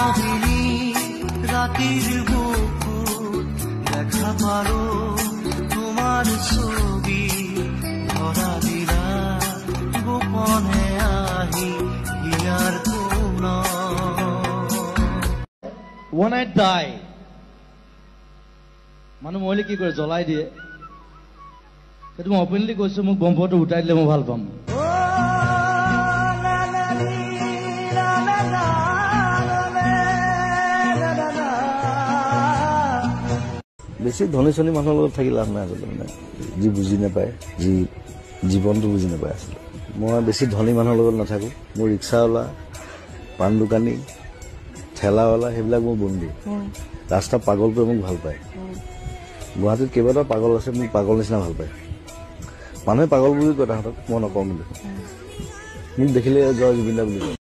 ভাবিনি ৰাতেৰ বুকুত দেখা পাৰো তোমাৰ ছবি ধৰা দিলা গোপনে আহি ইয়াৰ কোন When I die, মানুহ মৰিলে কি কৰে জ্বলাই দিয়ে সেইটো মই অপেনলি কৈছো মোক বম্বটো উঠাই দিলে মই ভাল পাম বেছি ধনী চনী মানুহৰ লগত থাকি লাভ নাই আচলতে মানে যি বুজি নাপায় যি জীৱনটো বুজি নাপায় আচলতে মই বেছি ধনী মানুহৰ লগত নাথাকো মোৰ ৰিক্সাৱালা পাণ দোকানী ঠেলাৱালা সেইবিলাক মোৰ বন্ধু ৰাস্তা পাগলটোৱে মোক ভাল পায় গুৱাহাটীত কেইবাটাও পাগল আছে মোক পাগল নিচিনা ভাল পায় মানুহে পাগল বুলি কয় তাহাঁতক মই নকওঁ বুলি মোক দেখিলে জয় জুবিন দা বুলি কয়